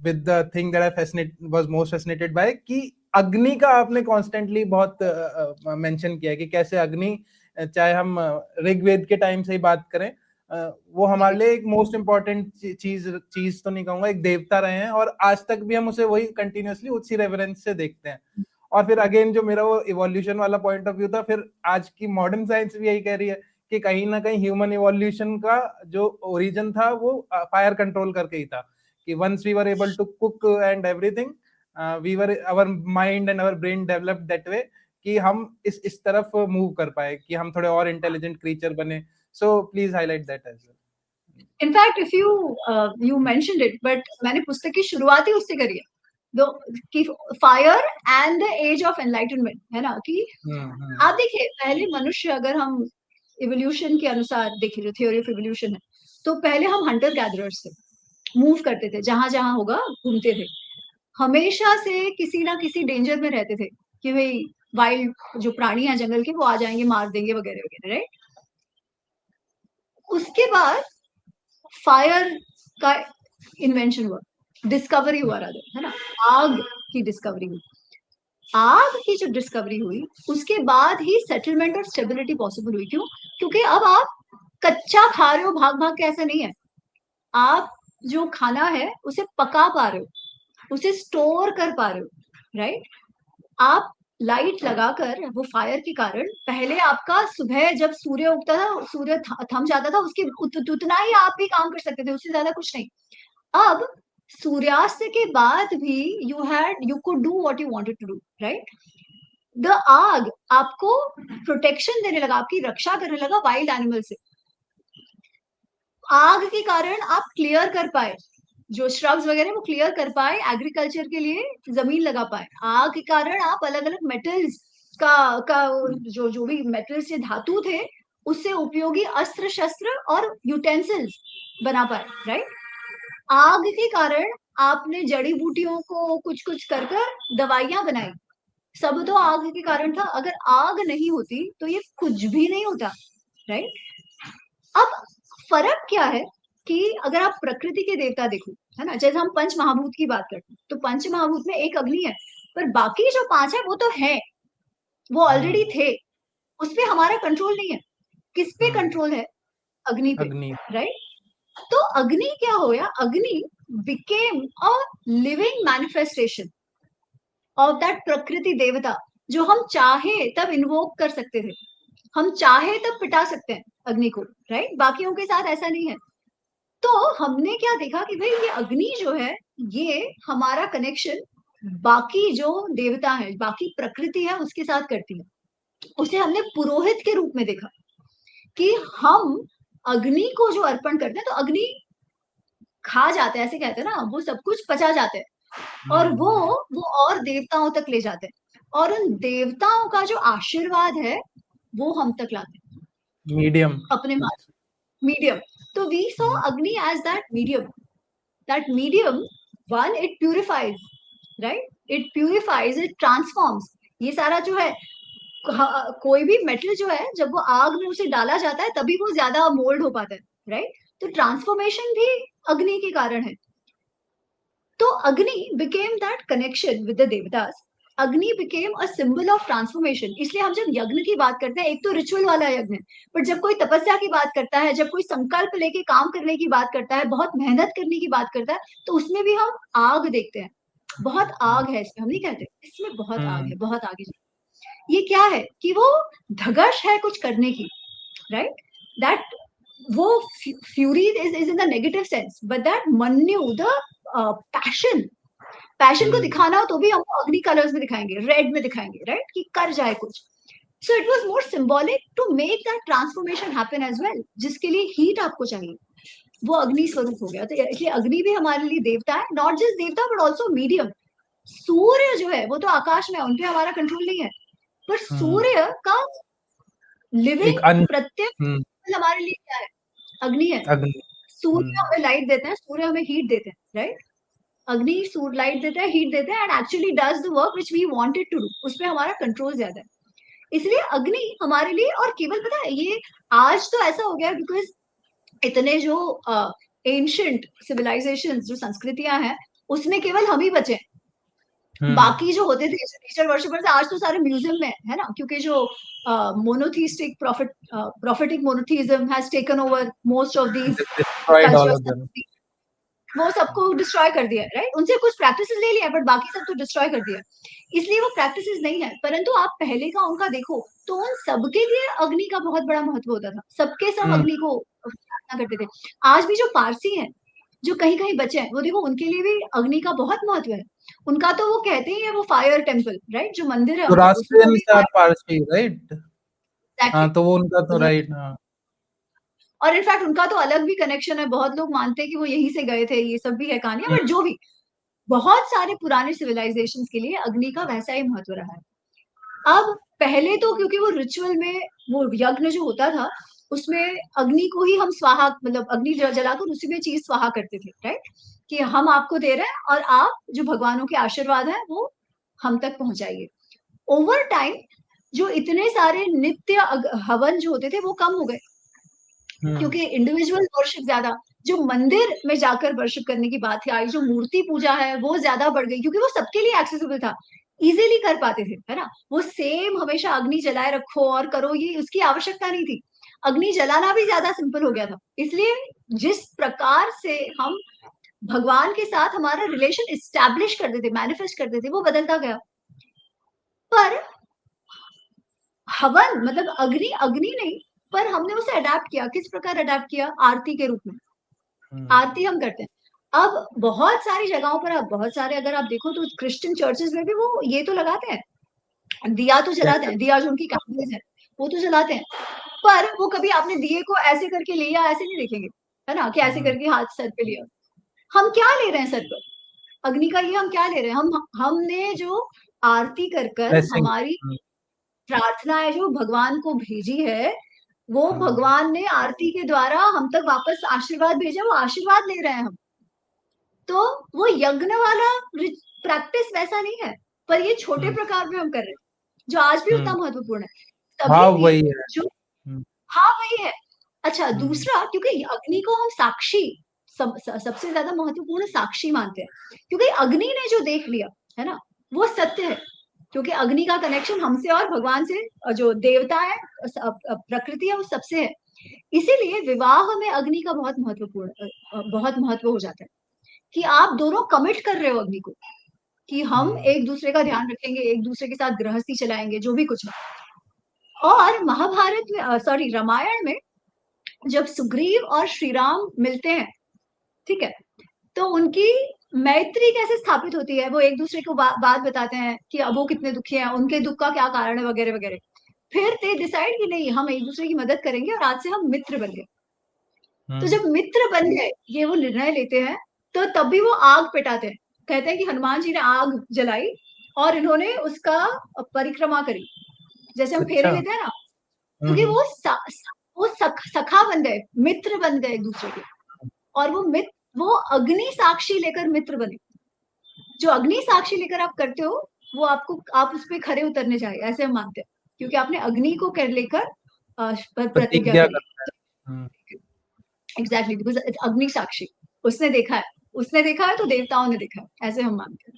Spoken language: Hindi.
with the thing that I was most fascinated by कि अग्नि का आपने constantly बहुत मेंशन किया कि कैसे अग्नि, चाहे हम ऋग्वेद के टाइम से ही बात करें, वो हमारे लिए एक मोस्ट इम्पोर्टेंट चीज तो नहीं कहूंगा, एक देवता रहे हैं, और आज तक भी हम उसे वही कंटिन्यूअसली उसी रेफरेंस से देखते हैं। और फिर अगेन जो मेरा वो इवोल्यूशन वाला पॉइंट ऑफ व्यू था, फिर आज की मॉडर्न साइंस भी यही कह रही है कि कहीं ना कहीं ह्यूमन इवोल्यूशन का जो ओरिजिन था वो फायर कंट्रोल करके ही था, कि once we were able to cook and everything, we were our mind and our brain developed that way कि हम इस तरफ मूव कर पाए, कि हम थोड़े और इंटेलिजेंट क्रीचर बने। So please highlight that as well. In fact if you mentioned it, but मैंने पुस्तक की शुरुआत ही उससे करी है, कि fire and the age of enlightenment, है ना, कि आप देखिए पहले मनुष्य, अगर हम इवोल्यूशन के अनुसार देखें, जो थ्योरी ऑफ इवोल्यूशन है, तो पहले हम हंटर गैदरर्स थे, मूव करते थे, जहां जहां होगा घूमते थे, हमेशा से किसी ना किसी डेंजर में रहते थे कि भाई वाइल्ड जो प्राणी हैं जंगल के वो आ जाएंगे, मार देंगे वगैरह वगैरह, राइट। उसके बाद फायर का इन्वेंशन हुआ, डिस्कवरी हुआ रादर, है ना, आग की डिस्कवरी हुई। आग की जब डिस्कवरी हुई उसके बाद ही सेटलमेंट और स्टेबिलिटी पॉसिबल हुई। क्यों? क्योंकि अब आप कच्चा खा रहे हो भाग भाग के, ऐसा नहीं है, आप जो खाना है उसे पका पा रहे हो, उसे स्टोर कर पा रहे हो, राइट। आप लाइट लगाकर, वो फायर के कारण, पहले आपका सुबह जब सूर्य उगता था, सूर्य थम जाता था, उसके उतना ही आप भी काम कर सकते थे, उससे ज्यादा कुछ नहीं। अब सूर्यास्त के बाद भी you could do what you wanted to do, right. The आग आपको प्रोटेक्शन देने लगा, आपकी रक्षा करने लगा वाइल्ड एनिमल से। आग के कारण आप क्लियर कर पाए, जो श्रब्स वगैरह वो क्लियर कर पाए, एग्रीकल्चर के लिए जमीन लगा पाए। आग के कारण आप अलग अलग मेटल्स का जो भी मेटल्स, धातु थे, उससे उपयोगी अस्त्र शस्त्र और यूटेंसिल्स बना पाए, राइट। आग के कारण आपने जड़ी बूटियों को कुछ कुछ कर कर दवाइयां बनाई, सब तो आग के कारण था। अगर आग नहीं होती तो ये कुछ भी नहीं होता, राइट। अब फर्क क्या है कि अगर आप प्रकृति के देवता देखो, है ना, जैसे हम पंच महाभूत की बात करते हैं, तो पंच महाभूत में एक अग्नि है, पर बाकी जो 5 है वो तो है, वो ऑलरेडी थे, उस पे हमारा कंट्रोल नहीं है। किस पे कंट्रोल है? अग्नि पे, राइट। तो अग्नि क्या हो गया? अग्नि became a living manifestation of that प्रकृति देवता, जो हम चाहे तब इन्वोक कर सकते थे, हम चाहे तब पिटा सकते हैं अग्नि को, राइट। बाकियों के साथ ऐसा नहीं है। तो हमने क्या देखा कि भाई ये अग्नि जो है, ये हमारा कनेक्शन बाकी जो देवता है, बाकी प्रकृति है, उसके साथ करती है। उसे हमने पुरोहित के रूप में देखा कि हम अग्नि को जो अर्पण करते हैं, तो अग्नि खा जाते हैं, ऐसे कहते हैं ना, वो सब कुछ पचा जाते हैं, और वो और देवताओं तक ले जाते हैं, और उन देवताओं का जो आशीर्वाद है वो हम तक लाते हैं, मीडियम, अपने मीडियम। तो we saw Agni as that medium. That medium, one, it purifies, right, it purifies, it transforms. ये सारा जो है, कोई भी मेटल जो है, जब वो आग में उसे डाला जाता है तभी वो ज्यादा मोल्ड हो पाता है, राइट। तो ट्रांसफॉर्मेशन भी अग्नि के कारण है। तो Agni became that connection with the देवतास। Agni became a symbol of transformation. इसलिए हम जब यज्ञ की बात करते हैं, एक तो रिचुअल वाला यज्ञ, पर जब कोई तपस्या की बात करता है, जब कोई संकल्प लेके काम करने की बात करता है, बहुत मेहनत करने की बात करता है, तो उसमें भी हम आग देखते हैं। बहुत आग है इसमें, हम नहीं कहते इसमें बहुत आग है, बहुत आगे। ये क्या है कि वो धगश है कुछ करने की, राइट। दैट वो fury is in the negative sense, but that मन्यू, द पैशन, पैशन को दिखाना हो तो भी हम अग्नि कलर्स में दिखाएंगे, रेड में दिखाएंगे, राइट, कि कर जाए कुछ। So it was more symbolic to make that transformation happen as well, जिसके लिए हीट आपको चाहिए, वो अग्नि स्वरूप हो गया। तो इसलिए अग्नि भी हमारे लिए देवता है, नॉट जस्ट देवता बट ऑल्सो मीडियम। सूर्य जो है वो तो आकाश में, उनपे हमारा कंट्रोल नहीं है, पर सूर्य का लिविंग प्रत्यक्ष हमारे लिए क्या है? अग्नि है। सूर्य हमें लाइट देता है, सूर्य हमें हीट देते हैं, राइट। अग्नि सूर्य लाइट देता है, हीट देता है, and actually does the work which we wanted to do. उस पे हमारा कंट्रोल ज्यादा है। इसलिए अग्नि हमारे लिए, और केवल पता है ये आज तो ऐसा हो गया बिकॉज इतने जो एंशिएंट सिविलाइजेशंस, जो संस्कृतियां हैं, उसमें केवल हम ही बचे हैं। बाकी जो होते थे नेचर वर्शिपर्स आज तो सारे म्यूजियम में है ना, क्योंकि जो monotheistic prophetic monotheism has taken over most of these destroyed all of cultures, them. वो सबको डिस्ट्रॉय कर दिया है, राइट। उनसे कुछ प्रैक्टिसेस ले लिया बट बाकी सब तो डिस्ट्रॉय कर दिया, इसलिए वो प्रैक्टिसेस नहीं है। परंतु आप पहले का उनका देखो तो उन सबके लिए अग्नि का बहुत बड़ा महत्व होता था, सबके सब अग्नि को प्रार्थना करते थे। आज भी जो पारसी हैं जो कहीं कहीं बचे हैं, वो देखो उनके लिए भी अग्नि का बहुत महत्व है। उनका तो वो कहते ही है वो फायर टेम्पल, राइट, जो मंदिर है उनका, उसमें वो भी Zoroastrians are Parsi, right? हाँ, तो वो उनका तो exactly। राइट, हाँ। और इनफैक्ट उनका तो अलग भी कनेक्शन है, बहुत लोग मानते हैं कि वो यहीं से गए थे, ये सब भी है कहानियां, बट जो भी, बहुत सारे पुराने सिविलाइजेशंस के लिए अग्नि का वैसा ही महत्व रहा है। अब पहले तो क्योंकि वो रिचुअल में वो यज्ञ जो होता था उसमें अग्नि को ही हम स्वाहा, मतलब अग्नि जलाकर उसी में चीज स्वाहा करते थे, राइट, कि हम आपको दे रहे हैं और आप जो भगवानों के आशीर्वाद है वो हम तक पहुंचाइए। ओवर टाइम जो इतने सारे नित्य हवन जो होते थे वो कम हो गए, क्योंकि इंडिविजुअल वर्शिप ज्यादा, जो मंदिर में जाकर वर्शिप करने की बात है आई, जो मूर्ति पूजा है वो ज्यादा बढ़ गई, क्योंकि वो सबके लिए एक्सेसिबल था, इजीली कर पाते थे, है ना। वो सेम हमेशा अग्नि जलाए रखो और करो, ये उसकी आवश्यकता नहीं थी। अग्नि जलाना भी ज्यादा सिंपल हो गया था, इसलिए जिस प्रकार से हम भगवान के साथ हमारा रिलेशन इस्टेब्लिश करते थे, मैनिफेस्ट करते थे, वो बदलता गया। पर हवन मतलब अग्नि अग्नि नहीं, पर हमने उसे अडेप्ट किया। किस प्रकार अडेप्ट किया? आरती के रूप में आरती हम करते हैं। अब बहुत सारी जगहों पर, अब बहुत सारे अगर आप देखो तो क्रिश्चियन चर्चेस में भी वो ये तो लगाते हैं, दिया तो जलाते हैं, दिया जो उनकी कैंडल्स है वो तो जलाते हैं, पर वो कभी आपने दिए को ऐसे करके लिया ऐसे नहीं देखेंगे, है ना, कि ऐसे करके हाथ सर पे लिया। हम क्या ले रहे हैं सर पर? अग्नि का ये हम क्या ले रहे हैं? हमने जो आरती कर कर Blessing. हमारी प्रार्थना है जो भगवान को भेजी है, वो भगवान ने आरती के द्वारा हम तक वापस आशीर्वाद भेजा, वो आशीर्वाद ले रहे हैं हम। तो वो यज्ञ वाला प्रैक्टिस वैसा नहीं है, पर ये छोटे प्रकार में हम कर रहे हैं जो आज भी उतना महत्वपूर्ण है। हाँ, तभी वही भी है। जो, हाँ वही है। अच्छा, दूसरा, क्योंकि अग्नि को हम साक्षी, सबसे ज्यादा महत्वपूर्ण साक्षी मानते हैं, क्योंकि अग्नि ने जो देख लिया है ना वो सत्य है, क्योंकि अग्नि का कनेक्शन हमसे और भगवान से, जो देवता है, प्रकृति है, वो सबसे है। इसीलिए विवाह में अग्नि का बहुत महत्वपूर्ण, बहुत महत्व हो जाता है, कि आप दोनों कमिट कर रहे हो अग्नि को, कि हम एक दूसरे का ध्यान रखेंगे, एक दूसरे के साथ गृहस्थी चलाएंगे, जो भी कुछ है। और महाभारत में, सॉरी, रामायण में जब सुग्रीव और श्री राम मिलते हैं, ठीक है, तो उनकी मैत्री कैसे स्थापित होती है, वो एक दूसरे को बात बताते हैं कि अब वो कितने दुखी हैं, उनके दुख का क्या कारण है, वगैरह वगैरह। फिर ते डिसाइड कि नहीं, हम एक दूसरे की मदद करेंगे और आज से हम मित्र बन गए। तो जब मित्र बन गए, ये वो निर्णय लेते हैं, तो तब भी वो आग पेटाते हैं। कहते हैं कि हनुमान जी ने आग जलाई और इन्होंने उसका परिक्रमा करी, जैसे हम फेरे अच्छा। लेते हैं ना, क्योंकि वो सखा बन गए, मित्र बन गए एक दूसरे के, और वो अग्नि साक्षी लेकर मित्र बने। जो अग्नि साक्षी लेकर आप करते हो, वो आप उस पर खरे उतरने चाहिए, ऐसे हम मानते हैं, क्योंकि आपने अग्नि को कर लेकर प्रतिज्ञा प्रतिज्ञा करी। करता है। एग्जैक्टली, बिकॉज अग्नि साक्षी, उसने देखा है, उसने देखा है तो देवताओं ने देखा है, ऐसे हम मानते हैं।